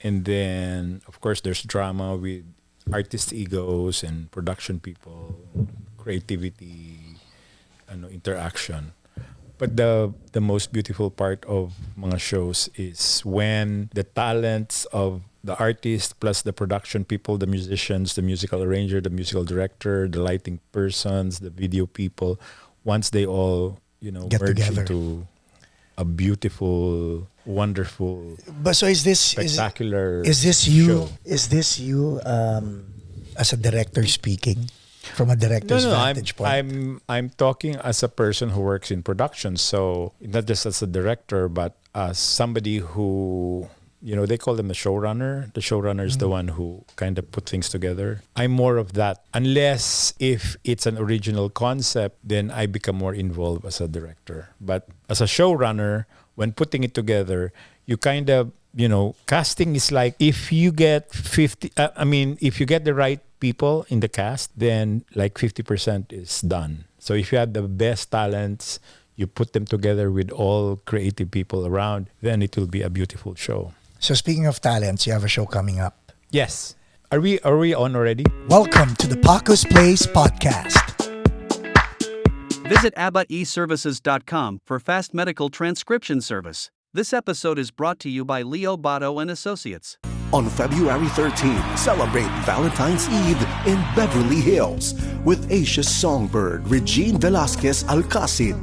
And then, of course, there's drama with artist egos and production people, creativity, interaction. But the most beautiful part of mga shows is when the talents of the artist plus the production people, the musicians, the musical arranger, the musical director, the lighting persons, the video people, once they all, Get merge together into a beautiful, wonderful, But so is this spectacular is this you show. is this you as a director speaking from a director's vantage point? I'm talking as a person who works in production. So not just as a director, but as somebody who, they call them the showrunner. The showrunner is the one who kind of put things together. I'm more of that. Unless if it's an original concept, then I become more involved as a director. But as a showrunner, when putting it together, you kind of, casting is like if you get if you get the right people in the cast, then like 50% is done. So if you have the best talents, you put them together with all creative people around, then it will be a beautiful show. So speaking of talents, you have a show coming up. Yes. Are we on already? Welcome to the Paco's Place podcast. Visit abaeservices.com for fast medical transcription service. This episode is brought to you by Leo Bato and Associates. On February 13, celebrate Valentine's Eve in Beverly Hills with Asia's songbird Regine Velasquez Alcacid.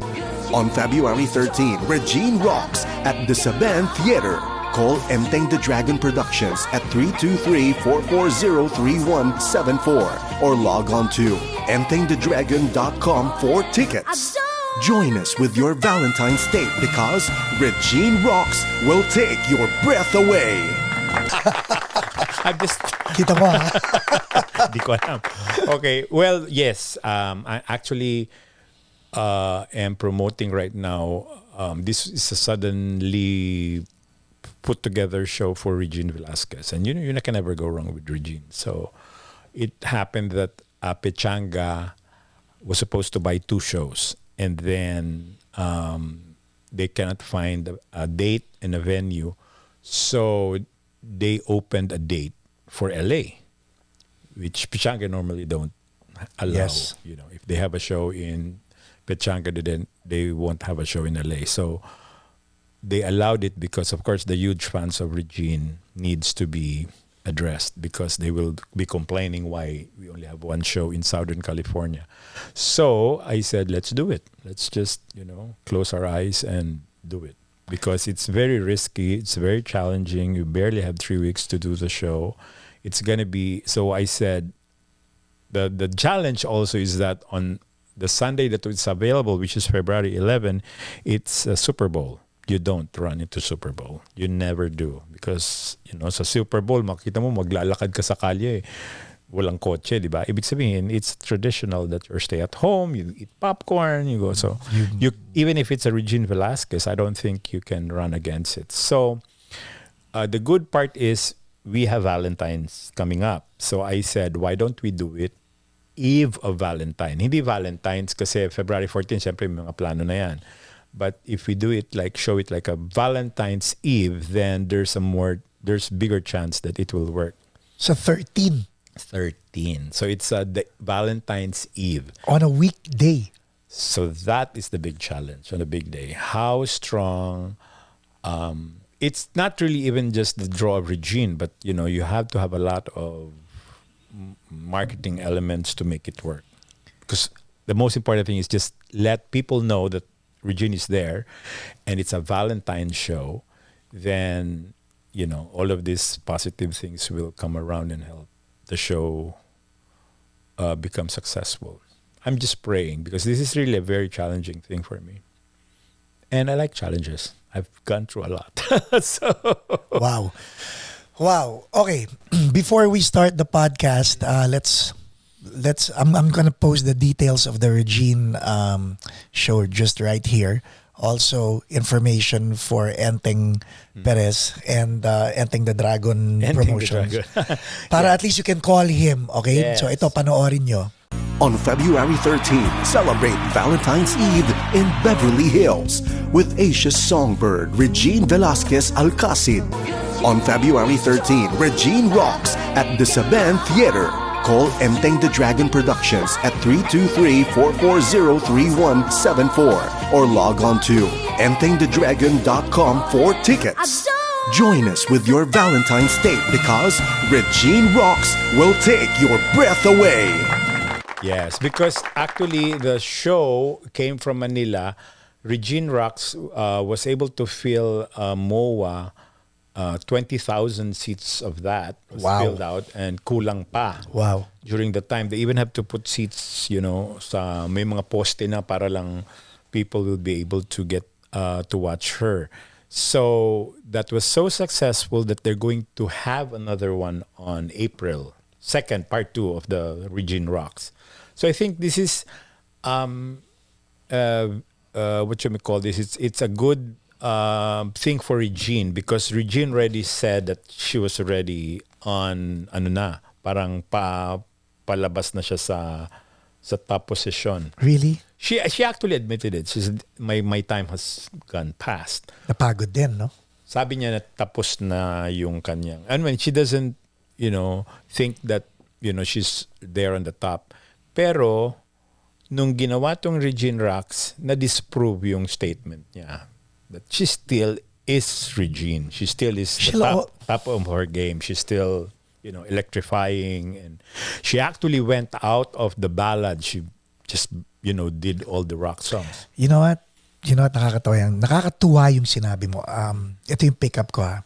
On February 13, Regine rocks at the Saban Theater. Call Enteng the Dragon Productions at 323-440-3174 or log on to entengthedragon.com for tickets. Join us with your Valentine's date because Regine Rocks will take your breath away. I'm just... Kita mo, ha? Di ko alam. Okay, well, yes. I actually am promoting right now. This is a suddenly put together show for Regine Velasquez. And you can never go wrong with Regine. So it happened that Pechanga was supposed to buy 2 shows. And then they cannot find a date and a venue. So they opened a date for LA, which Pechanga normally don't allow. Yes. If they have a show in Pechanga, then they won't have a show in LA. So they allowed it because, of course, the huge fans of Regine needs to be addressed because they will be complaining why we only have 1 show in Southern California. So I said, let's do it. Let's just, close our eyes and do it. Because it's very risky. It's very challenging. You barely have 3 weeks to do the show. It's going to be... So I said, the challenge also is that on the Sunday that it's available, which is February 11, it's a Super Bowl. You don't run into Super Bowl. You never do. Because, sa Super Bowl, makita mo, maglalakad ka sa kalye. Walang kotse, di ba? Ibig sabihin, it's traditional that you stay at home, you eat popcorn, you go. So, you even if it's a Regine Velasquez, I don't think you can run against it. So, the good part is we have Valentine's coming up. So, I said, why don't we do it Eve of Valentine? Hindi Valentine's kasi February 14, siyempre may mga plano na yan. But if we do it show it like a Valentine's Eve, then there's bigger chance that it will work. So 13. So it's the Valentine's Eve. On a weekday. So that is the big challenge on a big day. How strong... it's not really even just the draw of Regine, but, you have to have a lot of marketing elements to make it work. Because the most important thing is just let people know that Regine is there and it's a Valentine show, then, all of these positive things will come around and help the show become successful. I'm just praying because this is really a very challenging thing for me. And I like challenges. I've gone through a lot. So Wow. Okay. Before we start the podcast, I'm gonna post the details of the Regine show just right here. Also, information for Enteng Perez and Enteng the Dragon Promotions. Para at least you can call him, okay? Yes. So ito, panoorin nyo. On February 13, celebrate Valentine's Eve in Beverly Hills with Asia's songbird Regine Velasquez Alcacid. On February 13, Regine rocks at the Saban Theater. Call Enteng the Dragon Productions at 323-440-3174 or log on to entengthedragon.com for tickets. Join us with your Valentine's date because Regine Rocks will take your breath away. Yes, because actually the show came from Manila. Regine Rocks was able to fill MOA. 20,000 seats of that was filled out and kulang pa. Wow. During the time, they even have to put seats, sa may mga poste na para lang people will be able to get to watch her. So that was so successful that they're going to have another one on April 2nd, part 2 of the Regine Rocks. So I think this is what you may call this. It's a good thing for Regine because Regine already said that she was already on parang palabas na siya sa top position. Really? She actually admitted it. She said, my time has gone past. Napagod din, no? Sabi niya na tapos na yung kanyang. And when she doesn't, think that, she's there on the top. Pero nung ginawa tong Regine Rocks, na-disprove yung statement niya. That she still is Regine. She still is the top of her game. She's still, electrifying. And she actually went out of the ballad. She just, did all the rock songs. You know what? Nakakatuwa yung sinabi mo. Ito yung pick-up ko, ha.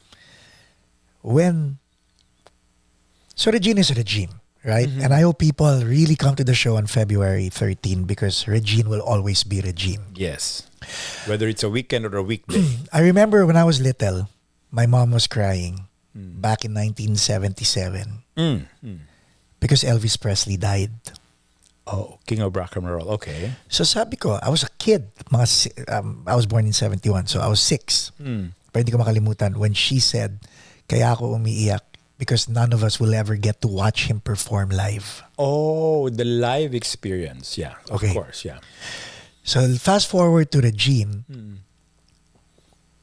So Regine is Regine, right? Mm-hmm. And I hope people really come to the show on February 13 because Regine will always be Regine. Yes. Whether it's a weekend or a weekday. I remember when I was little, my mom was crying back in 1977 because Elvis Presley died. Oh, King of Rock and Roll. Okay. So sabi ko, I was a kid. I was born in 71, so I was 6. Pero hindi ko makalimutan when she said, kaya ako umiiyak because none of us will ever get to watch him perform live. Oh, the live experience. Yeah, of course, yeah. So fast forward to Regine,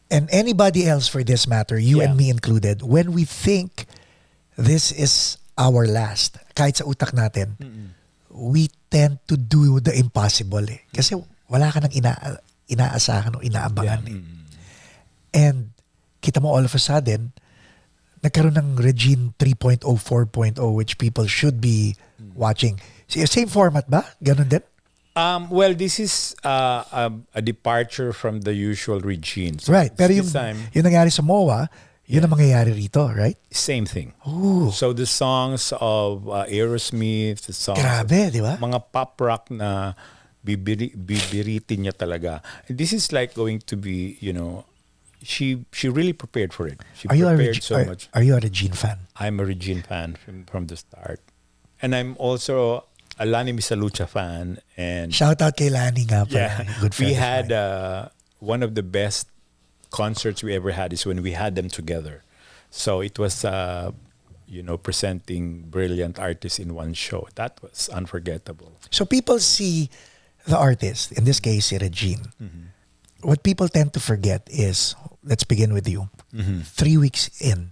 and anybody else for this matter, you and me included, when we think this is our last, kahit sa utak natin, we tend to do the impossible eh. Kasi wala ka nang inaasahan o inaabangan eh. And kita mo all of a sudden, nagkaroon ng Regine 3.0, 4.0 which people should be watching. Same format ba? Ganon din? Well, this is a departure from the usual Regine. So right. Pero yung nangyari sa MOA, yun ang mangyayari rito, right? Same thing. Ooh. So the songs of Aerosmith, the songs grabe, di ba? Mga pop rock na bibiritin niya talaga. And this is like going to be, she really prepared for it. She prepared so much. Are you a Regine fan? I'm a Regine fan from the start. And I'm also a Lani Misalucha fan. And shout out kay Lani nga pala. Yeah, good friend. We had one of the best concerts we ever had is when we had them together. So it was, presenting brilliant artists in one show. That was unforgettable. So people see the artist, in this case, Regine. What people tend to forget is, let's begin with you. 3 weeks in,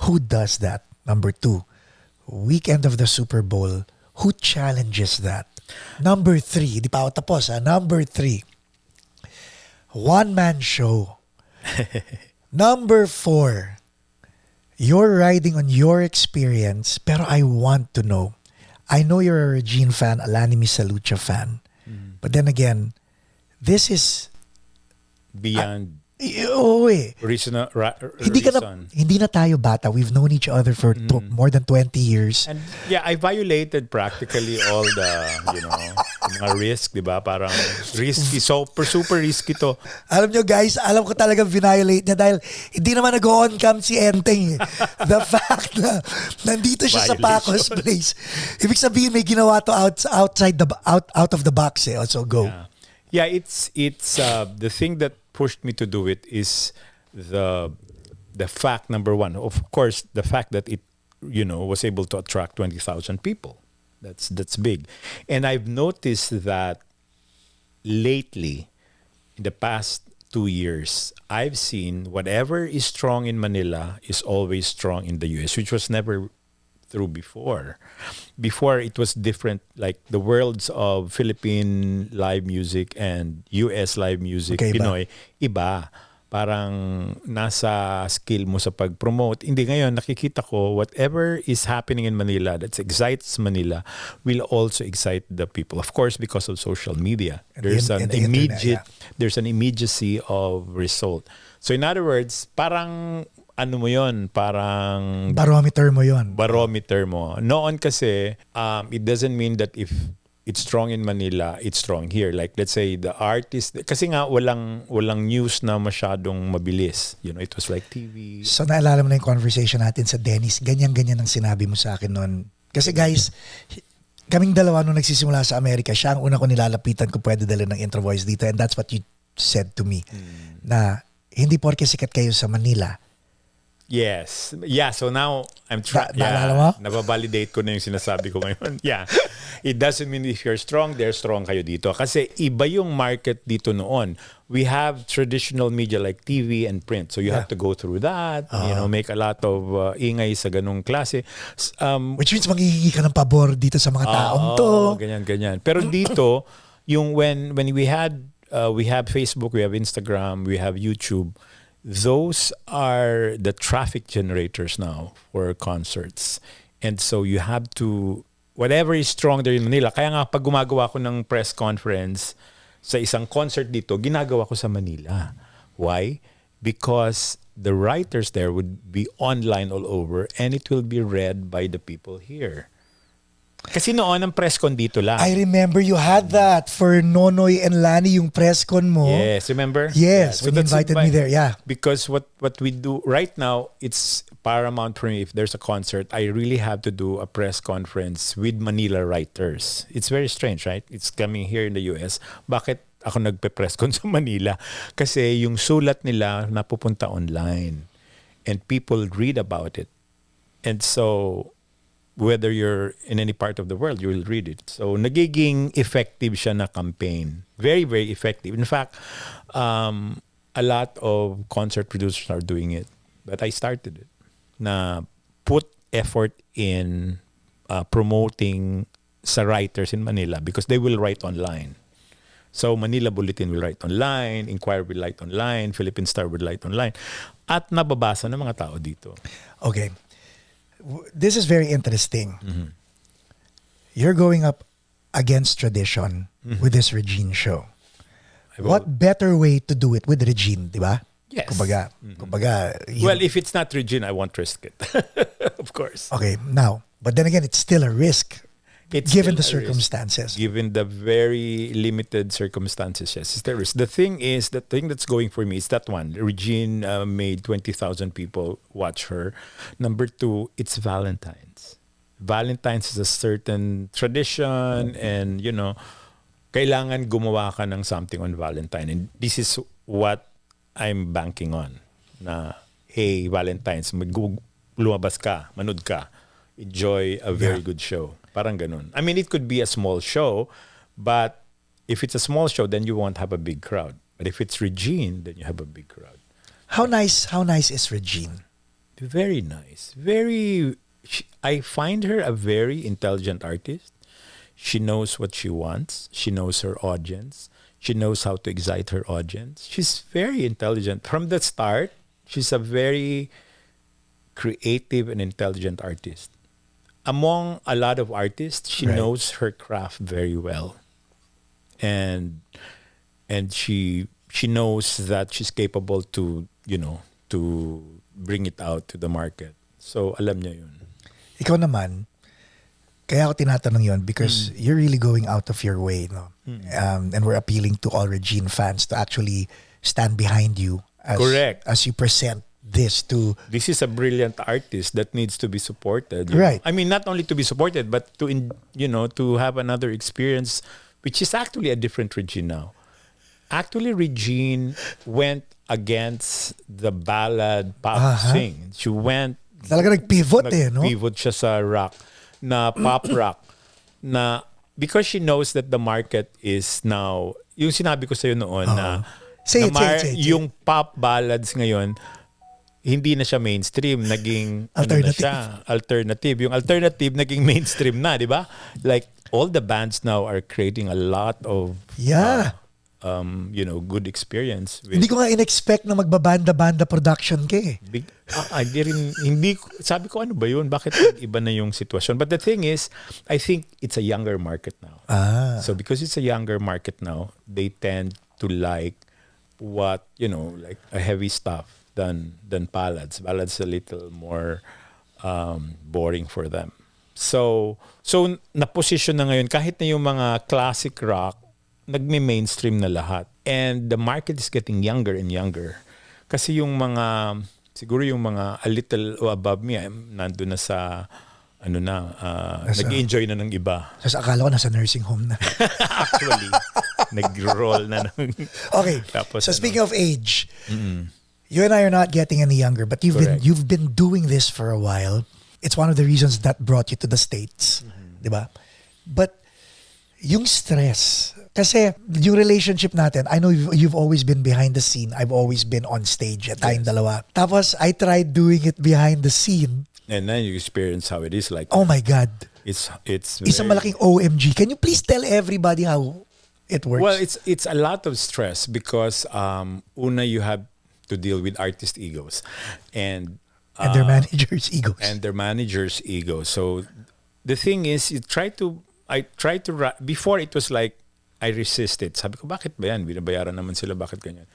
who does that? Number 2, weekend of the Super Bowl, who challenges that? Number 3, di pa ako tapos ha? Number 3, one-man show. Number 4, you're riding on your experience, pero I want to know. I know you're a Regine fan, a Lani Misalucha fan, but then again, this is beyond reason. Hindi na tayo bata. We've known each other for more than 20 years. And I violated practically all the, mga risk, di ba? Parang risky. Super risky to. Alam nyo guys, alam ko talagang violate niya dahil hindi naman nag-on cam si Enteng. The fact na nandito siya sa Paco's place. Ibig sabihin may ginawa to out of the box eh. Also go. Yeah, it's the thing that pushed me to do it is the fact, number 1, of course, the fact that it was able to attract 20,000 people. That's big. And I've noticed that lately, in the past 2 years, I've seen whatever is strong in Manila is always strong in the US, which was never true before. Before, it was different, like the worlds of Philippine live music and US live music, Okay, Pinoy, iba. Parang nasa skill mo sa pag-promote. Hindi, ngayon, nakikita ko, whatever is happening in Manila that excites Manila will also excite the people. Of course, because of social media. There's an immediate, there's an immediacy of result. So in other words, parang ano mo yon, parang barometer mo yon. Barometer mo. Noon kasi, it doesn't mean that if it's strong in Manila, it's strong here. Like, let's say, the artist, kasi nga, walang news na masyadong mabilis. You know, it was like TV. So, naalala mo na yung conversation natin sa Dennis. Ganyan-ganyan ang sinabi mo sa akin noon. Kasi guys, kaming dalawa nung nagsisimula sa Amerika, siya ang una ko nilalapitan ko pwede dala ng intro voice dito. And that's what you said to me. Na, hindi porke sikat kayo sa Manila. Yes. Yeah, so now I'm trying. Naalala mo? Nababalidate ko na yung sinasabi ko ngayon. Yeah. It doesn't mean if you're strong, they're strong kayo dito. Kasi iba yung market dito noon. We have traditional media like TV and print. So you have to go through that, you know, make a lot of ingay sa ganung klase. Which means maghihingi ka ng pabor dito sa mga taong to. Ganyan. Pero dito, yung when we have Facebook, we have Instagram, we have YouTube, those are the traffic generators now for concerts. And so you have to, whatever is strong there in Manila, kaya nga pag gumagawa ko ng press conference sa isang concert dito, ginagawa ko sa Manila. Why? Because the writers there would be online all over and it will be read by the people here. Kasi noon ang press con dito lang. I remember you had that for Nonoy and Lani, yung press con mo. Yes, remember? Yes, Yeah. when you invited me there, yeah. Because what we do right now, it's paramount for me. If there's a concert, I really have to do a press conference with Manila writers. It's very strange, right? It's coming here in the US. Bakit ako nagpe-press con sa Manila? Kasi yung sulat nila napupunta online and people read about it. And so whether you're in any part of the world, you will read it. So, nagiging effective siya na campaign. Very, very effective. In fact, a lot of concert producers are doing it. But I started it. Na put effort in promoting sa writers in Manila because they will write online. So, Manila Bulletin will write online, Inquirer will write online, Philippine Star will write online. At nababasa ng mga tao dito. Okay. This is very interesting. Mm-hmm. You're going up against tradition with this Regine show. What better way to do it with Regine, di ba? Yes. Kumbaga, Well, if it's not Regine, I won't risk it. Of course. Okay, now, but then again, it's still a risk. It's given the still a risk. circumstances. Given the very limited circumstances, yes, it's the risk. The thing that's going for me is that one. Regine made 20,000 people watch her. Number two, it's Valentine's. Valentine's is a certain tradition and, you know, kailangan gumawa ka ng something on Valentine. And this is what I'm banking on. Na, hey, Valentine's, lumabas ka, manood ka. Enjoy a very good show. Parang ganun. I mean, it could be a small show, but if it's a small show, then you won't have a big crowd. But if it's Regine, then you have a big crowd. How nice is Regine? Very nice. I find her a very intelligent artist. She knows what she wants. She knows her audience. She knows how to excite her audience. She's very intelligent. From the start, she's a very creative and intelligent artist. Among a lot of artists, she knows her craft very well. And she knows that she's capable to, you know, to bring it out to the market. So, alam niya yun. Ikaw naman, kaya ako tinatanong yun because you're really going out of your way, no? And we're appealing to all Regine fans to actually stand behind you as you present this is a brilliant artist that needs to be supported. Right. I mean, not only to be supported, but to have another experience, which is actually a different Regine now. Actually, Regine went against the ballad pop sing. She went... Talaga nag-pivot no? Nag-pivot siya sa rock, na pop rock, na because she knows that the market is now, yung sinabi ko sa'yo noon na Say it, yung pop ballads ngayon, hindi na siya mainstream, naging Alternative. Alternative. Yung alternative naging mainstream na, di ba? Like all the bands now are creating a lot of good experience with. Hindi ko nga in-expect na magbabanda-banda production ka eh. Sabi ko ano ba yun? Bakit iba na yung sitwasyon? But the thing is, I think it's a younger market now. So because it's a younger market now, they tend to like what, like a heavy stuff than ballads. Ballads a little more boring for them. So na-position na ngayon, kahit na yung mga classic rock, nagme-mainstream na lahat. And the market is getting younger and younger. Kasi yung mga, siguro yung mga a little above me, nandun na sa, nag-enjoy na ng iba. Sa akala ko nasa nursing home na. Actually, nag-roll na ng... Okay, Tapos, so speaking of age, you and I are not getting any younger, but you've been doing this for a while. It's one of the reasons that brought you to the States. Diba? But yung stress, kasi yung relationship natin, I know you've always been behind the scene. I've always been on stage at tayong dalawa. Tapos I tried doing it behind the scene. And then you experience how it is like. Oh my God. It's Isang malaking OMG. Can you please tell everybody how it works? Well, it's a lot of stress because una, you have to deal with artist egos and their managers' egos. And their managers' egos. So the thing is, before it was like, I resisted. Sabi ko, bakit ba yan? Binabayaran naman sila, bakit ganyan?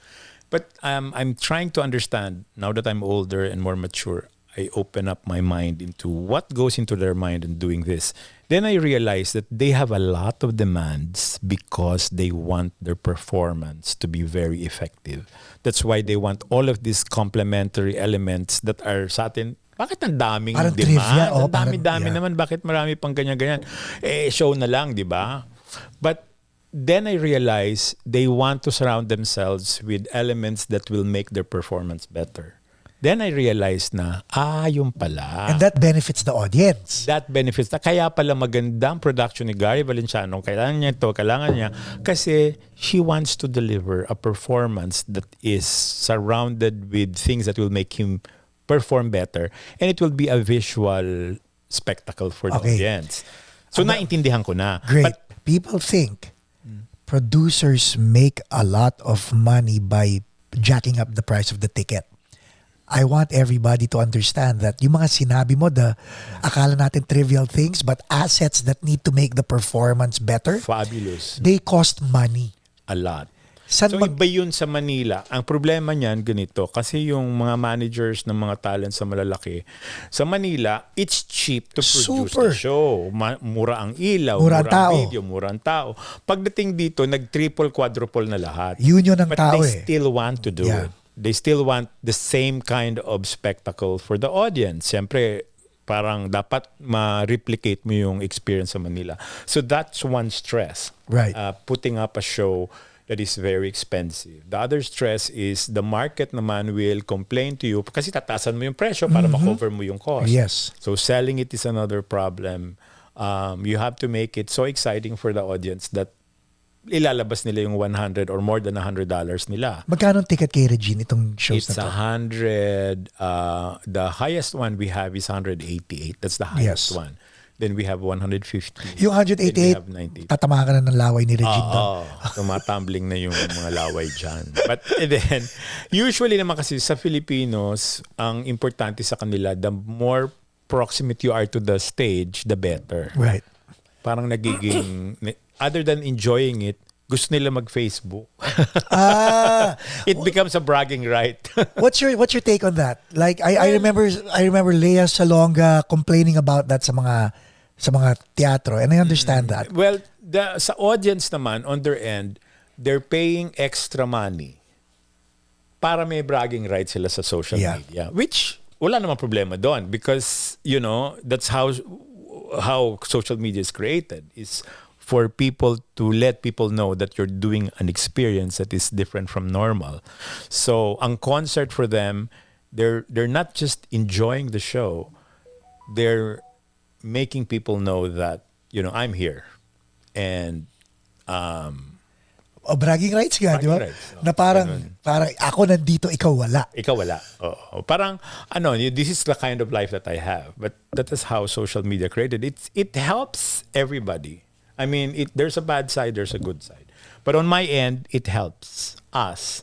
But I'm trying to understand, now that I'm older and more mature, I open up my mind into what goes into their mind in doing this. Then I realized that they have a lot of demands because they want their performance to be very effective. That's why they want all of these complementary elements that are sa atin. Bakit ang daming parang demand? Trivia, ang dami-dami naman. Bakit marami pang ganyan-ganyan? Show na lang, di ba? But then I realized they want to surround themselves with elements that will make their performance better. Then I realized na, yung pala. And that benefits the audience. That benefits. Kaya pala magandang production ni Gary Valenciano. Kailangan niya. Kasi she wants to deliver a performance that is surrounded with things that will make him perform better. And it will be a visual spectacle for the audience. So naintindihan ko na. Great. But people think producers make a lot of money by jacking up the price of the ticket. I want everybody to understand that yung mga sinabi mo, akala natin trivial things, but assets that need to make the performance better, fabulous. They cost money. A lot. So iba yun sa Manila. Ang problema niyan ganito, kasi yung mga managers ng mga talent sa malalaki, sa Manila, it's cheap to produce the show. Mura ang ilaw, mura ang video, mura ang tao. Pagdating dito, nag-triple, quadruple na lahat. Yun ng But tao they still want to do it. They still want the same kind of spectacle for the audience. Siyempre, parang dapat ma-replicate mo yung experience sa Manila. So that's one stress. Right. Putting up a show that is very expensive. The other stress is the market naman will complain to you kasi tatasan mo yung presyo para ma-cover mo yung cost. Yes. So selling it is another problem. You have to make it so exciting for the audience that ilalabas nila yung 100 or more than $100 nila. Magkano ticket kay Regine itong shows It's na to? 100. The highest one we have is 188. That's the highest one. Then we have 150. Yung 188, tatama ka na ng laway ni Regine doon. Tumatumbling na yung mga laway dyan. But then, usually naman kasi sa Filipinos, ang importante sa kanila, the more proximate you are to the stage, the better. Right. Parang nagiging, other than enjoying it, gusto nila mag-Facebook. It becomes a bragging right. What's your take on that? Like I remember Lea Salonga complaining about that sa mga teatro, and I understand that. Well, sa audience naman on their end, they're paying extra money para may bragging rights sila sa social media, which wala namang problema doon because that's how social media is created, is for people to let people know that you're doing an experience that is different from normal. So, ang concert for them, they're not just enjoying the show, they're making people know that, I'm here. And O bragging rights nga, di ba? Bragging rights, Na parang ako nandito, ikaw wala. Ikaw wala. Oo. Parang, this is the kind of life that I have. But that is how social media created. It helps everybody. I mean, there's a bad side, there's a good side. But on my end, it helps us,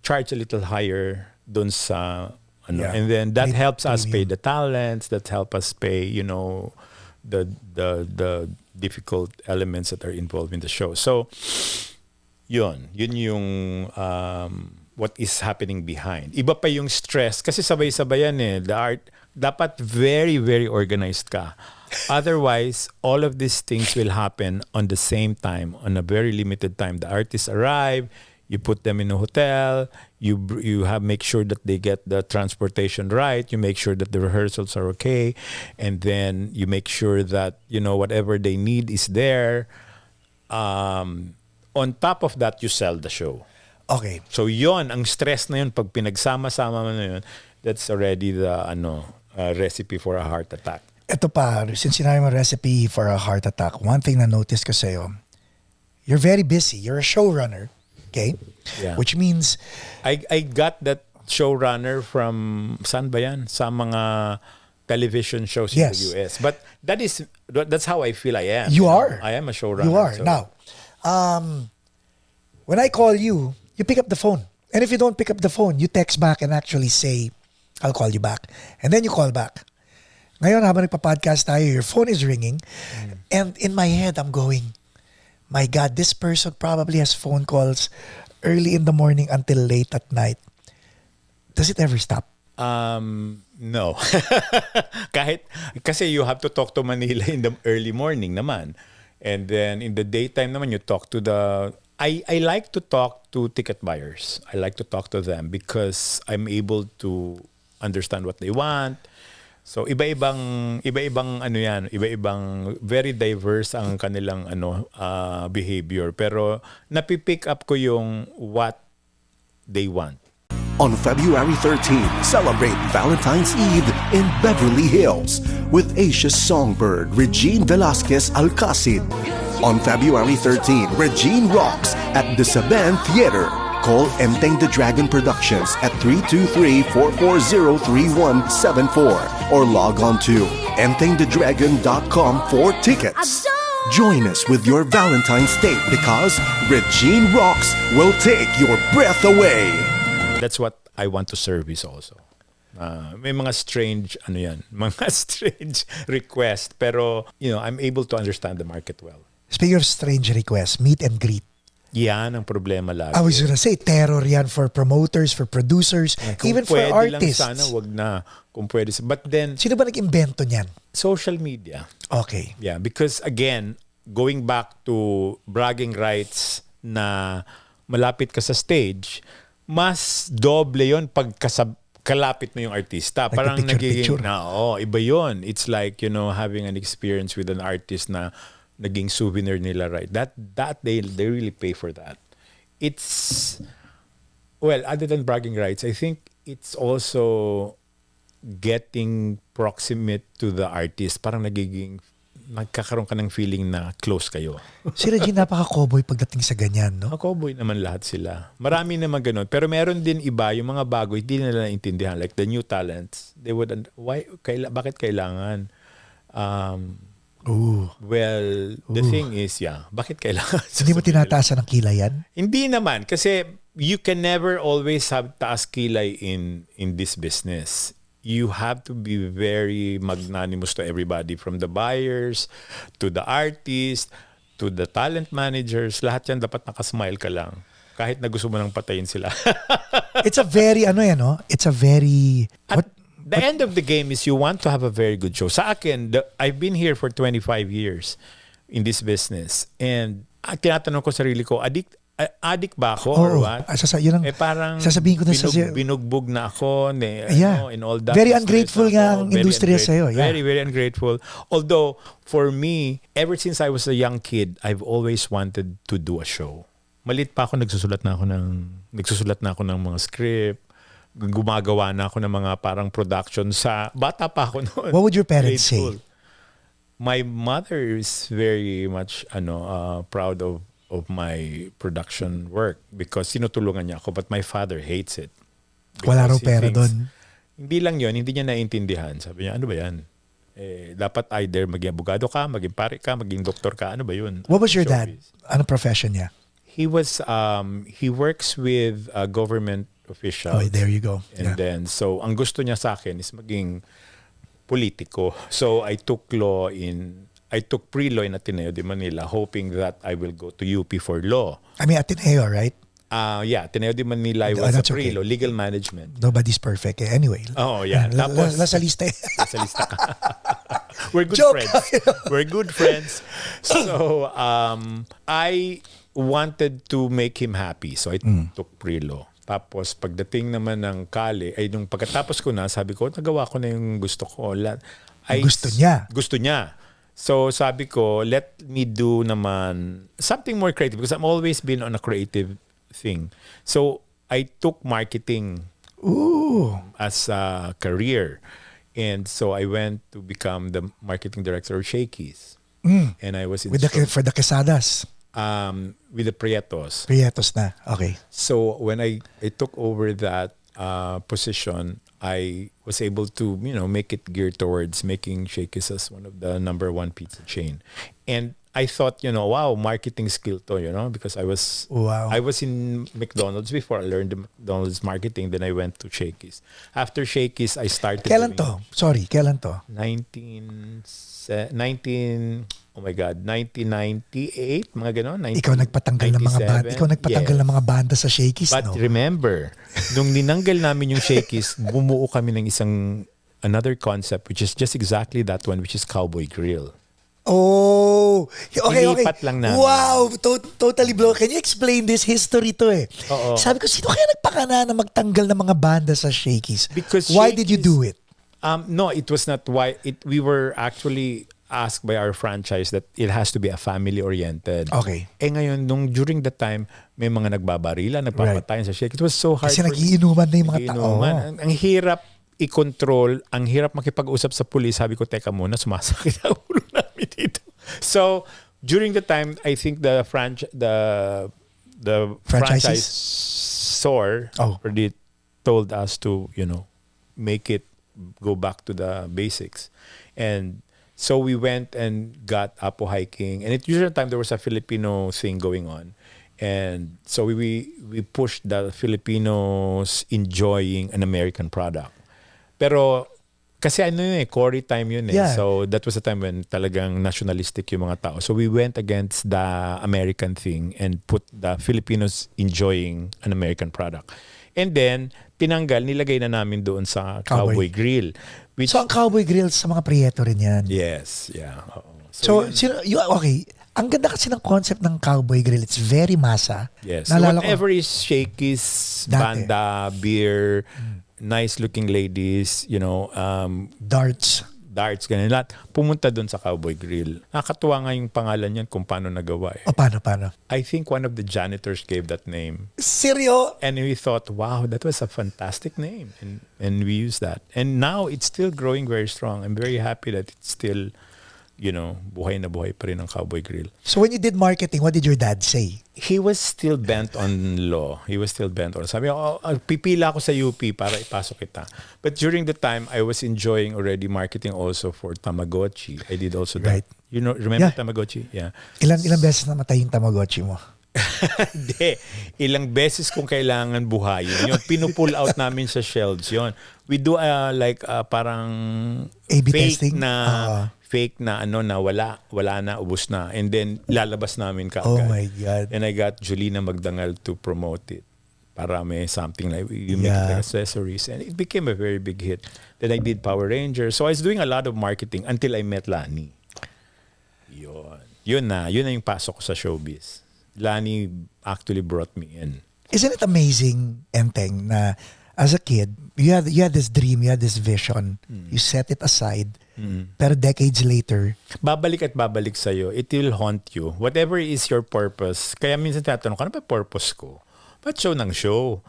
charge a little higher dun sa, and then that helps us pay the talents, that help us pay, the difficult elements that are involved in the show. So, yun yung what is happening behind. Iba pa yung stress kasi sabay-sabayan eh. The art dapat very very organized ka. Otherwise, all of these things will happen on the same time, on a very limited time. The artists arrive, you put them in a hotel, you make sure that they get the transportation right, you make sure that the rehearsals are okay, and then you make sure that whatever they need is there. On top of that, you sell the show. Okay. So yon, ang stress na yun pag pinagsama-sama mo na yun, that's already the recipe for a heart attack. Ito pa, since sinabi mo recipe for a heart attack, one thing na notice ko sa'yo, you're very busy. You're a showrunner, okay? Yeah. Which means... I got that showrunner from, saan ba yan? Sa mga television shows in the US. But that's how I feel I am. You are. I am a showrunner. You are. So. Now, when I call you, you pick up the phone. And if you don't pick up the phone, you text back and actually say, I'll call you back. And then you call back. Ngayon, habang nagpa-podcast tayo, your phone is ringing. And in my head, I'm going, my God, this person probably has phone calls early in the morning until late at night. Does it ever stop? No. Kasi you have to talk to Manila in the early morning naman. And then in the daytime naman, you talk to I like to talk to ticket buyers. I like to talk to them because I'm able to understand what they want. So iba-ibang very diverse ang kanilang behavior, pero napipick up ko yung what they want. On February 13, celebrate Valentine's Eve in Beverly Hills with Asia's songbird Regine Velasquez Alcacid. On February 13, Regine rocks at the Saban Theater. Call Enteng the Dragon Productions at 323-440-3174 or log on to entengthedragon.com for tickets. Join us with your Valentine's date because Regine Rocks will take your breath away. That's what I want to service also. May mga strange mga strange request, pero I'm able to understand the market well. Speaking of strange requests, meet and greet. Yan ang problema lagi. I was gonna say, terror yan for promoters, for producers, even for artists. Lang sana, wag na. Kung pwede. But then... Sino ba nag-invento niyan? Social media. Okay. Yeah, because again, going back to bragging rights na malapit ka sa stage, mas doble yon pag kalapit mo yung artista. Parang nagiging... iba yon. It's like, having an experience with an artist na naging souvenir nila, right? That they really pay for that. It's other than bragging rights, I think it's also getting proximate to the artist. Parang nagkakaroon ka ng feeling na close kayo. Si Regine napaka-cowboy pagdating sa ganyan, no? Cowboy naman lahat sila. Marami naman ganun. Pero meron din iba, yung mga bago, hindi nila naintindihan. Like the new talents, they would, bakit kailangan? Well, the thing is, bakit kailangan? Hindi mo tinataasan ng kilay yan? Hindi naman. Kasi you can never always have taas kilay in this business. You have to be very magnanimous to everybody, from the buyers, to the artists, to the talent managers. Lahat yan dapat nakasmile ka lang. Kahit na gusto mo nang patayin sila. It's a very, it's a very... The end of the game is you want to have a very good show. Sa akin, I've been here for 25 years in this business. And tinatanong ko sarili ko, addict ba ako or what? Parang sasabihin ko na binugbog na ako in all that. Very ungrateful nga ang industriya sa'yo. Yeah. Very, very ungrateful. Although, for me, ever since I was a young kid, I've always wanted to do a show. Malit pa ako, nagsusulat na ako ng mga script. Gumagawa na ako ng mga parang production sa bata pa ako noon. What would your parents say? My mother is very much proud of of my production work because tinutulungan niya ako, but my father hates it. Wala raw Because he pera thinks, doon. Hindi lang yun, hindi niya naiintindihan. Sabi niya, ano ba yan? Dapat either maging abogado ka, maging pare ka, maging doktor ka, ano ba yun? What was your dad? Showbiz. Ano profession niya? He was, he works with government officials. Oh, there you go. And then, so, ang gusto niya sa akin is maging politiko. So, I took pre-law in Ateneo de Manila, hoping that I will go to UP for law. I mean, Ateneo, right? Yeah, Ateneo de Manila, I was a that's pre-law, okay. legal management. Nobody's perfect. Anyway. Oh, yeah. Tapos, Nasa lista eh. nasa lista ka. We're good Joke. friends. We're good friends. So, I wanted to make him happy. So, I took pre-law. Tapos, pagdating naman ng kale, nung pagkatapos ko na, sabi ko, nagawa ko na yung gusto ko. Gusto niya. Gusto niya. So, sabi ko, let me do naman something more creative because I've always been on a creative thing. So, I took marketing as a career. And so, I went to become the marketing director of Shakey's. And I was in For the quesadas. with the Prietos. Prietos na. Okay. So when I took over that position, I was able to make it geared towards making Shakey's as one of the #1 pizza chain. And I thought, wow, marketing skill to, because I was in McDonald's before. I learned the McDonald's marketing. Then I went to Shakey's. After Shakey's, I started Kailan to? Sorry, kailan to? 1998, mga ganon. Ikaw nagpatanggal ng mga banda. Ikaw nagpatanggal ng mga banda sa Shakey's, But no? remember, nung ninanggal namin yung Shakey's, bumuo kami ng another concept, which is just exactly that one, which is Cowboy Grill. Oh, okay. Ilipat lang namin. Wow, totally blown. Can you explain this history to eh? Oo. Sabi ko, sino kaya nagpakana na magtanggal ng mga banda sa Shakey's? Because Why did you do it? No, it was not why. We were actually asked by our franchise that it has to be a family-oriented. Okay. Ngayon, during that time, may mga nagbabarila, nagpapatayan sa Shakey's. It was so hard. Kasi nagiinuman na yung mga tao. Ang hirap i-control, ang hirap makipag-usap sa pulis. Sabi ko, teka muna, sumasakit ang ulo namin dito. So, during the time, I think the franchise already told us to, make it go back to the basics. And so we went and got Apo hiking. And during the time, there was a Filipino thing going on. And so we pushed the Filipinos enjoying an American product. Pero kasi Cory time yun eh. Yeah. So that was the time when talagang nationalistic yung mga tao. So we went against the American thing and put the Filipinos enjoying an American product. And then, nilagay na namin doon sa Cowboy Grill. So ang Cowboy Grill sa mga Prieto rin yan? Yes, yeah. So okay. Ang ganda kasi ng concept ng Cowboy Grill. It's very masa. Yes. Naalala Whatever is Shakey's, banda, beer, nice-looking ladies, darts, ganun lahat. Pumunta doon sa Cowboy Grill. Nakakatuwa nga yung pangalan yan kung paano nagawa eh. O paano? I think one of the janitors gave that name. Seryo? And we thought, wow, that was a fantastic name. And we used that. And now it's still growing very strong. I'm very happy that it's still, buhay na buhay pa rin ang Cowboy Grill. So when you did marketing, what did your dad say? He was still bent on law. Sabi ko, pipila ako sa UP para ipasok kita. But during the time, I was enjoying already marketing also for Tamagotchi. I did also that. Right. Remember Tamagotchi? Yeah. Ilang beses namatay yung Tamagotchi mo? Hindi. Ilang beses kung kailangan buhayin. Yun, pinupull out namin sa shelves yun. We do parang A/B fake testing? Fake na na wala na, ubos na. And then lalabas namin kaagad. Oh my God. And I got Julina Magdangal to promote it. Para may something like, you make it like accessories. And it became a very big hit. Then I did Power Rangers. So I was doing a lot of marketing until I met Lani. Yun na yung pasok ko sa showbiz. Lani actually brought me in. Isn't it amazing, Enteng, na as a kid, you had this dream, you had this vision, you set it aside, pero decades later, babalik sa'yo. It will haunt you. Whatever is your purpose. Kaya minsan tinatanong ko, ano ba purpose ko? Ba't show ng show?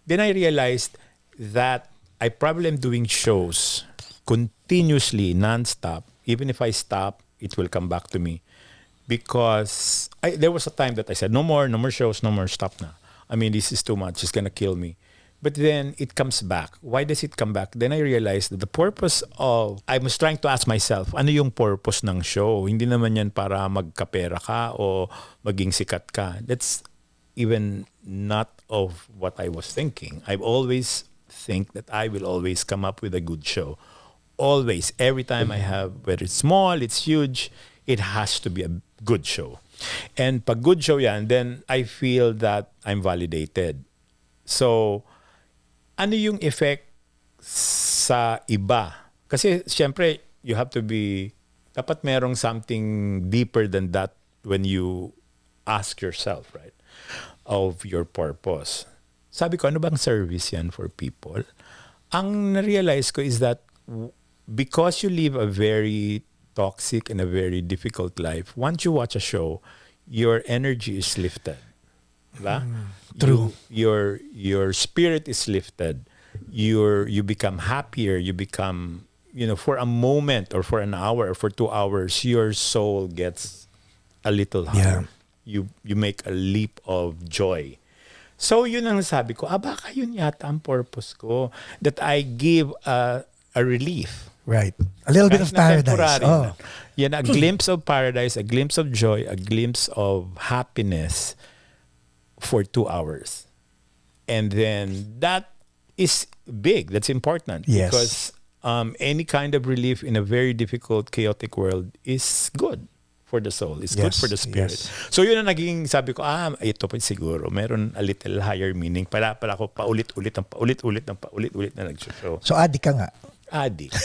Then I realized that I probably am doing shows continuously, non-stop. Even if I stop, it will come back to me. because there was a time that I said, no more shows, no more, stop na. I mean, this is too much. It's gonna kill me. But then it comes back. Why does it come back? Then I realized that the purpose of, I was trying to ask myself, ano yung purpose ng show? Hindi naman yan para magkapera ka o maging sikat ka. That's even not of what I was thinking. I've always think that I will always come up with a good show. Always. Every time I have, whether it's small, it's huge, it has to be a good show. And pag good show yan, then I feel that I'm validated. So, ano yung effect sa iba? Kasi syempre, you have to be, dapat merong something deeper than that when you ask yourself, right? Of your purpose. Sabi ko, ano bang service yan for people? Ang na-realize ko is that because you live a very toxic and a very difficult life, once you watch a show, your energy is lifted. Diba? True. Your spirit is lifted. You become happier. You become, for a moment or for an hour or for 2 hours, your soul gets a little higher. You make a leap of joy. So yun ang sabi ko, baka yun yata ang purpose ko. That I give a relief. Right. A little bit of paradise. Oh. Yan, a glimpse of paradise, a glimpse of joy, a glimpse of happiness for 2 hours. And then that is big. That's important. Yes. Because any kind of relief in a very difficult, chaotic world is good for the soul. It's good for the spirit. Yes. So yun ang naging sabi ko, ito pa siguro. Meron a little higher meaning. Pala ako paulit-ulit na nag-show. So addict ka nga. Addict.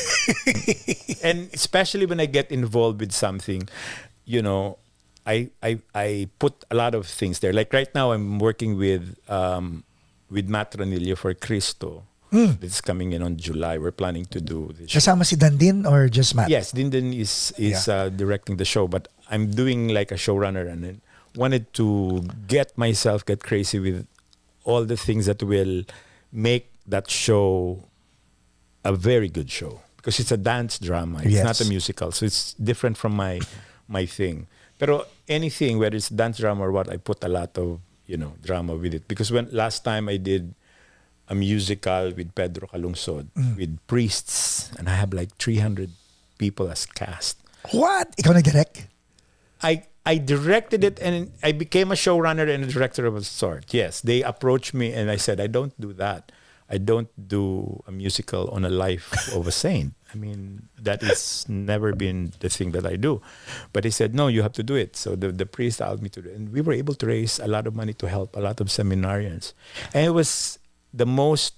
And especially when I get involved with something, I put a lot of things there. Like right now, I'm working with Matt Ranillo for Cristo. This is coming in on July. We're planning to do this show. Kasama si Dandin or just Matt? Yes, Dindin is directing the show, but I'm doing like a showrunner and I wanted to get crazy with all the things that will make that show a very good show. Because it's a dance drama. It's not a musical. So it's different from my thing. Pero anything, whether it's dance drama or what, I put a lot of, drama with it. Because when last time I did a musical with Pedro Calungsod, with priests, and I have like 300 people as cast. What? Ikaw nag-direct? I directed it and I became a showrunner and a director of a sort. Yes, they approached me and I said, I don't do that. I don't do a musical on a life of a saint. I mean, that has never been the thing that I do. But he said, no, you have to do it. So the priest asked me to do it. And we were able to raise a lot of money to help a lot of seminarians. And it was the most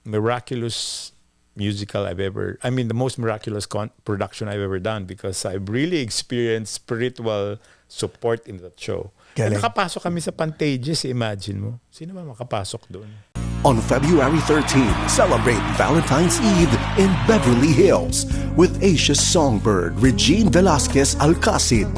miraculous musical the most miraculous production I've ever done because I've really experienced spiritual support in that show. And nakapasok kami sa Pantages, imagine mo. Sino ba makapasok doon? On February 13, celebrate Valentine's Eve in Beverly Hills with Asia's songbird Regine Velasquez Alcacid.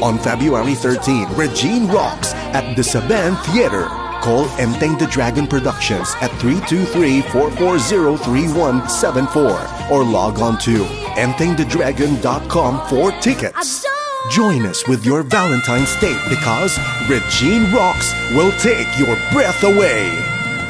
On February 13, Regine rocks at the Saban Theater. Call Enteng the Dragon Productions at 323-440-3174 or log on to entengthedragon.com for tickets. Join us with your Valentine's date because Regine Rocks will take your breath away.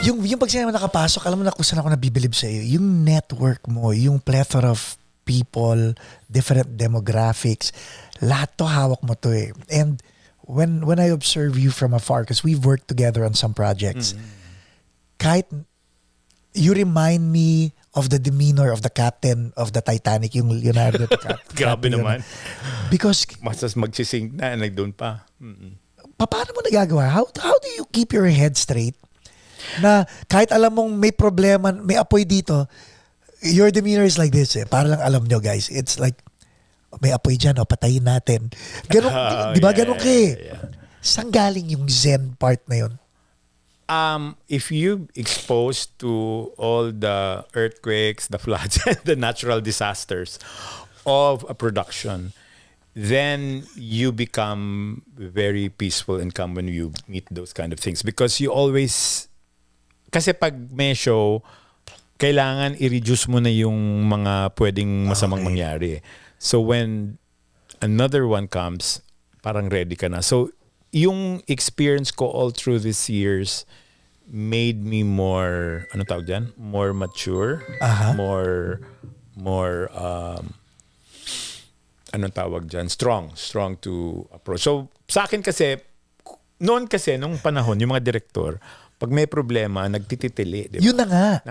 Yung pag sinabi nakapasok, alam mo na kung saan ako nabibilib sa iyo. Yung network mo, yung plethora of people, different demographics, lahat to hawak mo to eh. And when I observe you from afar, because we've worked together on some projects, kahit you remind me of the demeanor of the captain of the Titanic, yung Leonardo DiCaprio. Grabe naman. Because Masas magsising na, nagdoon pa. Paano mo nagagawa? How do you keep your head straight? Na kahit alam mong may problema, may apoy dito, your demeanor is like this eh. Para lang alam nyo guys, it's like, may apoy dyan, patayin natin. Ganun, di ba? Ganun ka eh. Saan galing yung Zen part na yun? If you exposed to all the earthquakes, the floods, the natural disasters of a production, then you become very peaceful and calm when you meet those kind of things. Because you always, kasi pag may show, kailangan i-reduce mo na yung mga pwedeng masamang mangyari. So when another one comes, parang ready ka na. So, yung experience ko all through these years made me more, ano tawag dyan? More mature, more, anong tawag dyan? Strong to approach. So, sa akin kasi, noon kasi, nung panahon, yung mga direktor, pag may problema, nagtititili. Diba? Yun na nga.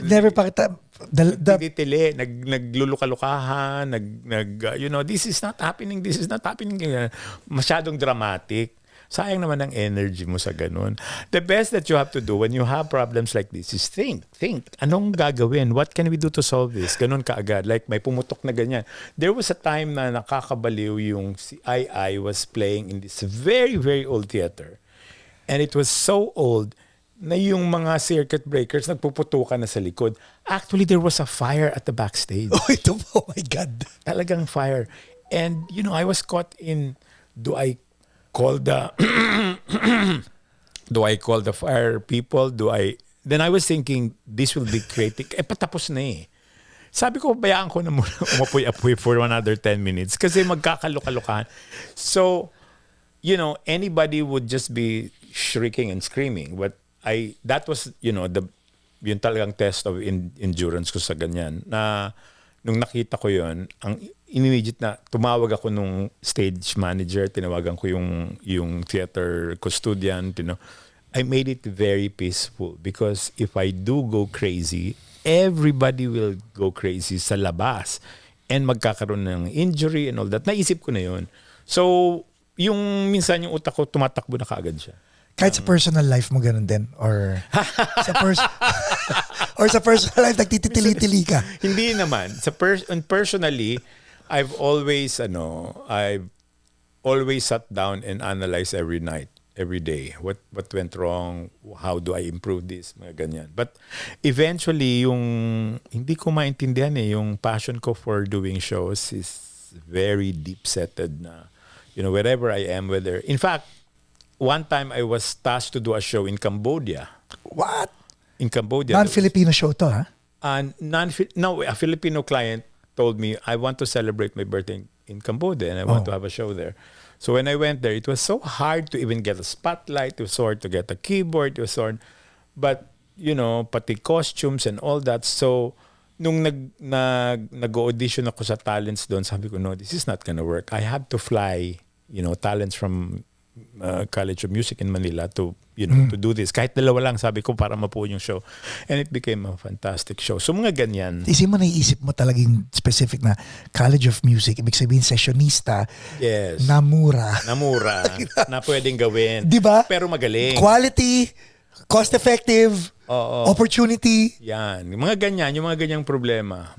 Never pa kita... Nagtitili, naglulukalukahan, this is not happening. Masyadong dramatic. Sayang naman ang energy mo sa ganun. The best that you have to do when you have problems like this is think. Anong gagawin? What can we do to solve this? Ganun kaagad. Like may pumutok na ganyan. There was a time na nakakabaliw yung si I was playing in this very, very old theater. And it was so old na yung mga circuit breakers nagpuputukan na sa likod. Actually, there was a fire at the backstage. Oh my God. Talagang fire. And, I was caught in, do I call the fire people? Then I was thinking, this will be creative. Patapos na eh. Sabi ko, bayaan ko na muna umapoy-apoy for another 10 minutes kasi magkakalukalukahan. So, anybody would just be shrieking and screaming. But that was, yung talagang test of endurance ko sa ganyan. Na, nung nakita ko yun, ang immediate na tumawag ako nung stage manager, tinawagan ko yung theater custodian, I made it very peaceful because if I do go crazy, everybody will go crazy sa labas and magkakaroon ng injury and all that. Naisip ko na yun. So, minsan yung utak ko tumatakbo na kaagad siya. Kahit sa personal life mo ganun din? Or sa personal life, nagtitili-tili ka? Hindi naman. Personally, I've always sat down and analyzed every night, every day. What went wrong? How do I improve this? Mga ganyan. But eventually, hindi ko maintindihan yung passion ko for doing shows is very deep-setted na, wherever I am, in fact, one time I was tasked to do a show in Cambodia. What? In Cambodia. Non-Filipino show to, ha? A Filipino client told me, I want to celebrate my birthday in Cambodia and I want to have a show there. So when I went there, it was so hard to even get a spotlight. It was hard to get a keyboard. It was hard. But, pati costumes and all that. So, nung nag-audition ako sa talents doon, sabi ko, no, this is not gonna work. I have to fly, talents from College of Music in Manila to to do this. Kahit dalawa lang, sabi ko, para mapuo yung show. And it became a fantastic show. So mga ganyan. Naiisip mo talagang specific na College of Music, ibig sabihin sessionista, yes, namura, na pwedeng gawin. Diba? Pero magaling. Quality, cost-effective, opportunity. Yan. Mga ganyan, yung mga ganyang problema.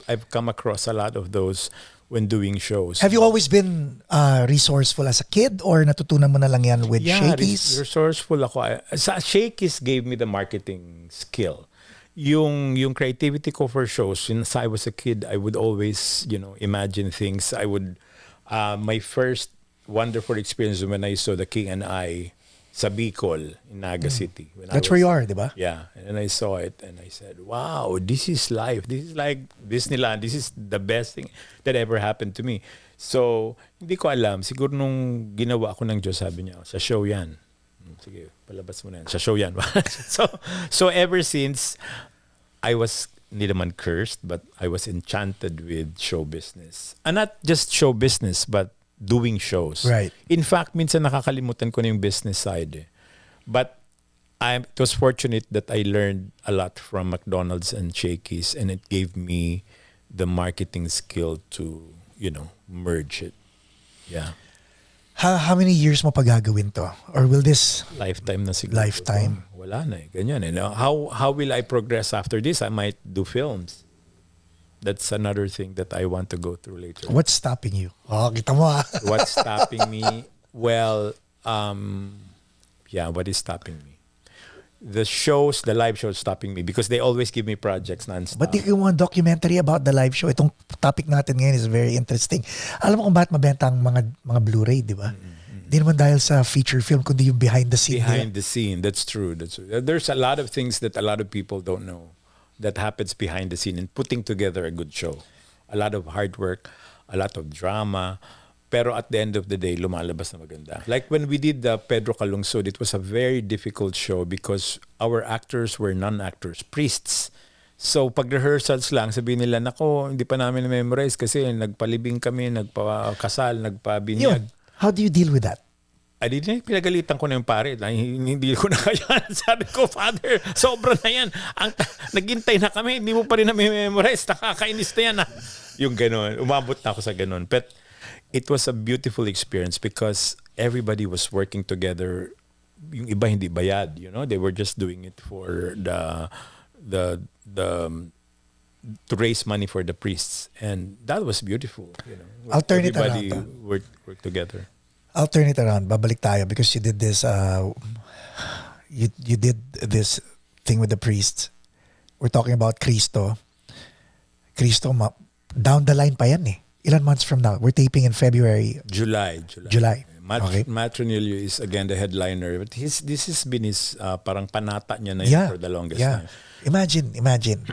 I've come across a lot of those when doing shows. Have you always been resourceful as a kid or natutunan mo na lang yan with Shakey's? Resourceful ako. Shakey's gave me the marketing skill. Yung creativity ko for shows, since I was a kid, I would always, imagine things. My first wonderful experience when I saw The King and I sa Bicol in Naga City. That's where you are, di ba? Yeah. And I saw it and I said, wow, this is life. This is like Disneyland. This is the best thing that ever happened to me. So, hindi ko alam. Siguro nung ginawa ko ng Diyos, sabi niya, sa show yan. Sige, palabas mo na yan. Sa show yan. so ever since, I was hindi naman cursed, but I was enchanted with show business. And not just show business, but doing shows. Right. In fact, minsan nakakalimutan ko na yung business side. But it was fortunate that I learned a lot from McDonald's and Shakey's, and it gave me the marketing skill to, merge it. Yeah. How many years mo pa gagawin to? Or will this... Lifetime na siguro. Lifetime. Wala na eh. Ganyan eh. How will I progress after this? I might do films. That's another thing that I want to go through later. What's stopping you? Kita mo What's stopping me? Well, what is stopping me? The live shows stopping me because they always give me projects non-stop. But yung mga documentary about the live show, itong topic natin ngayon is very interesting. Alam mo kung bakit mabenta ang mga Blu-ray, di ba? Di naman dahil sa feature film, kundi yung behind the scene. Behind the scene, that's true. There's a lot of things that a lot of people don't know that happens behind the scene in putting together a good show. A lot of hard work, a lot of drama, Pero at the end of the day, lumalabas na maganda. Like when we did the Pedro Calungsod, it was a very difficult show because our actors were non-actors, priests. So pag rehearsals lang, sabihin nila, nako, hindi pa namin na-memorize kasi nagpalibing kami, nagpakasal, nagpabinyag. Yun. How do you deal with that? I didn't, pinagalitan ko na yung pare. Hindi ko na kaya. Sabi ko, Father, sobra na yan. Naghintay na kami, hindi mo pa rin na-memorize. Nakakainis na yan. Yung ganun. Umabot na ako sa ganun. But it was a beautiful experience because everybody was working together. Yung iba hindi bayad, you know? They were just doing it for the to raise money for the priests. And that was beautiful, you know. I'll turn it Everybody around. worked together. I'll turn it around. Babalik tayo because you did this you did this thing with the priests. We're talking about Cristo. Down the line pa yan eh. Ilan months from now? We're taping in February. July. Okay. Matronilio is again the headliner, but this has been his parang panata niya na yun for the longest time. Imagine.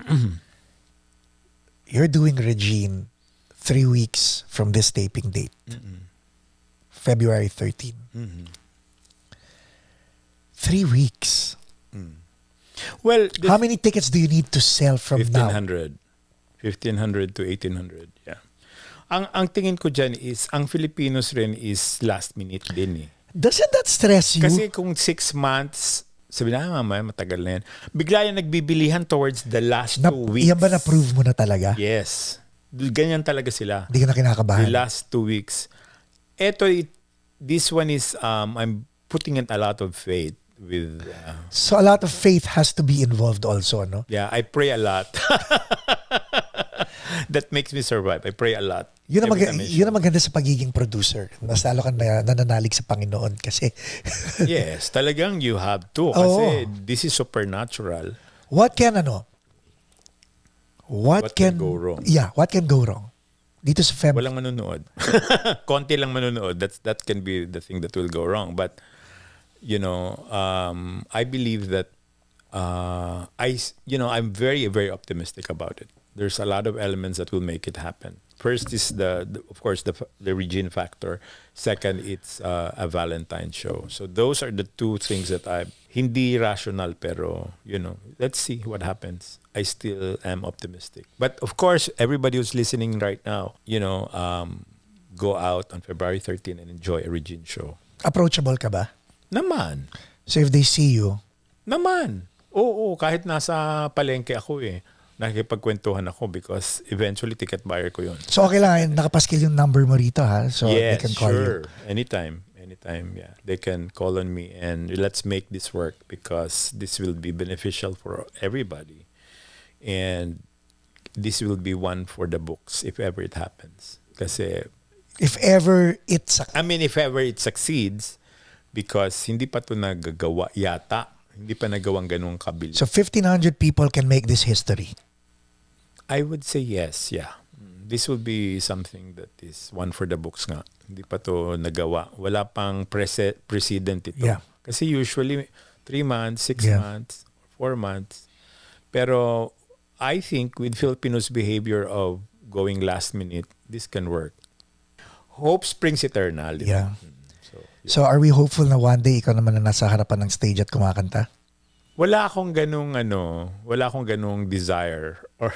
You're doing Regine 3 weeks from this taping date. February 13. 3 weeks. Well, how many tickets do you need to sell from 1,500 to 1,800. Yeah. Ang tingin ko dyan is, ang Filipinos rin is last minute din eh. Doesn't that stress you? Kasi kung 6 months, sabi na, mamaya matagal na yan. Bigla yan nagbibilihan towards the last 2 weeks. Yan ba na-prove mo na talaga? Yes. Ganyan talaga sila. Hindi ka na kinakabahan? The last 2 weeks. This one is, I'm putting in a lot of faith with... So a lot of faith has to be involved also, no? Yeah, I pray a lot. That makes me survive. I pray a lot. Yun ang maganda sa pagiging producer. Mas lalo kang nananalig sa Panginoon kasi... Yes, talagang you have to. Kasi this is supernatural. What can go wrong? Yeah, what can go wrong? Dito sa Walang manonood. Konti lang manonood. That can be the thing that will go wrong. But, you know, I believe that I'm very, very optimistic about it. There's a lot of elements that will make it happen. First is of course the Regine factor. Second, it's a Valentine show. So those are the two things that hindi rational, pero you know, let's see what happens. I still am optimistic. But of course, everybody who's listening right now, you know, go out on February 13 and enjoy a Regine show. Approachable ka ba? Naman. So if they see you? Naman. Oo, kahit nasa palengke ako eh. Nakikipagkwentuhan ako because eventually ticket buyer ko yun. So okay lang, nakapaskil yung number mo rito ha? So yes, they can call sure. you. Anytime, yeah. They can call on me and let's make this work because this will be beneficial for everybody. And this will be one for the books if ever it happens. Kasi... If ever it succeeds, because hindi pa ito nagagawa yata. Hindi pa nagawang ganung kabilis. So 1,500 people can make this history? I would say yes, yeah. This will be something that is one for the books nga. Hindi pa to nagawa. Wala pang precedent ito. Yeah. Kasi usually 3 months, 6 months, 4 months. Pero I think with Filipinos' behavior of going last minute, this can work. Hope springs eternal. Yeah. So are we hopeful na one day ikaw naman na nasa harapan ng stage at kumakanta? Wala akong ganung desire. Or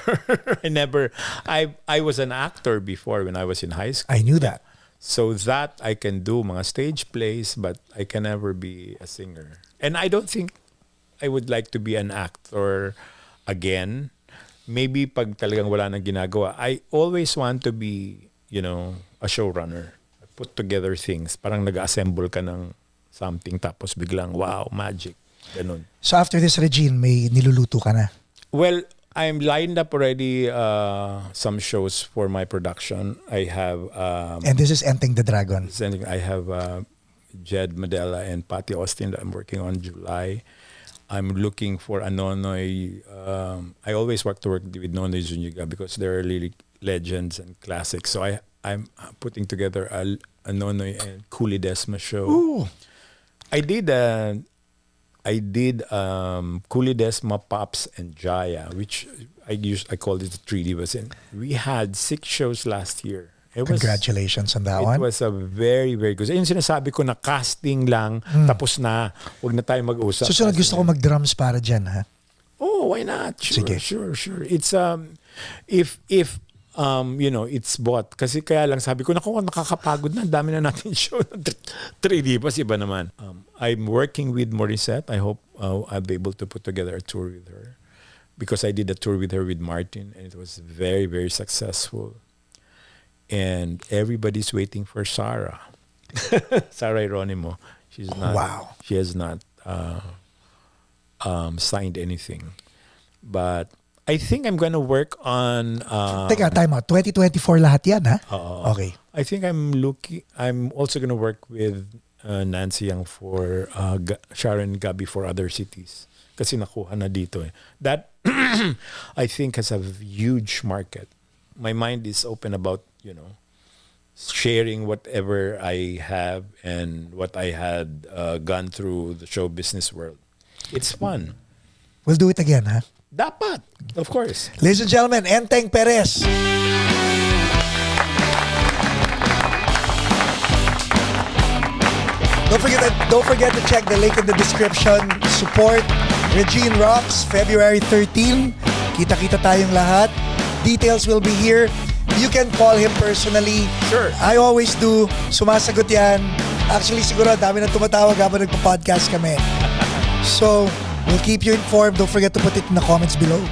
I was an actor before when I was in high school. I knew that. So that I can do mga stage plays, but I can never be a singer. And I don't think I would like to be an actor again. Maybe pag talagang wala nang ginagawa. I always want to be, you know, a showrunner. Put together things. Parang nag-assemble ka ng something tapos biglang, wow, magic. Ganun. So after this, Regine, may niluluto ka na? Well, I'm lined up already some shows for my production. I have... and this is Enteng the Dragon. I have Jed Medela and Patty Austin that I'm working on July. I'm looking for a Nonoy. I always work with Nonoy Zuniga because they're really legends and classics. So I'm putting together a Nonoy and Kuli Desma show. Ooh. I did Kuli Desma, Pops, and Jaya, which I called it the 3D. We had 6 shows last year, Congratulations on that It one. was a very, very good. Yung sinasabi ko na casting lang, tapos na, huwag na tayo mag-usap. Susunod gusto ko mag-drums para dyan, ha? Oh, why not? Sure, Sige. sure. It's if it's bought. Kasi kaya lang sabi ko, naku, nakakapagod na. Dami na natin show. 3D pa, iba naman. I'm working with Morissette. I hope I'll be able to put together a tour with her. Because I did a tour with her with Martin, and it was very, very successful. And everybody's waiting for Sarah. Sarah Hieronimo. She's not. Wow. She has not signed anything. But I think I'm gonna work on. Teka, time out. 2024 lahat yan, ha? Okay. I think I'm also gonna work with Nancy Yang for Sharon Gabi for other cities. Kasi nakuha na dito eh. That I think has a huge market. My mind is open about, sharing whatever I have and what I had gone through the show business world. It's fun. We'll do it again, ha? Dapat, of course. Ladies and gentlemen, Enteng Perez. Don't forget to check the link in the description. Support Regine Rocks, February 13. Kita-kita tayong lahat. Details will be here. You can call him personally. Sure. I always do. Sumasagot yan. Actually, siguro dami nang tumatawag habang nagpa-podcast kami. So, we'll keep you informed. Don't forget to put it in the comments below.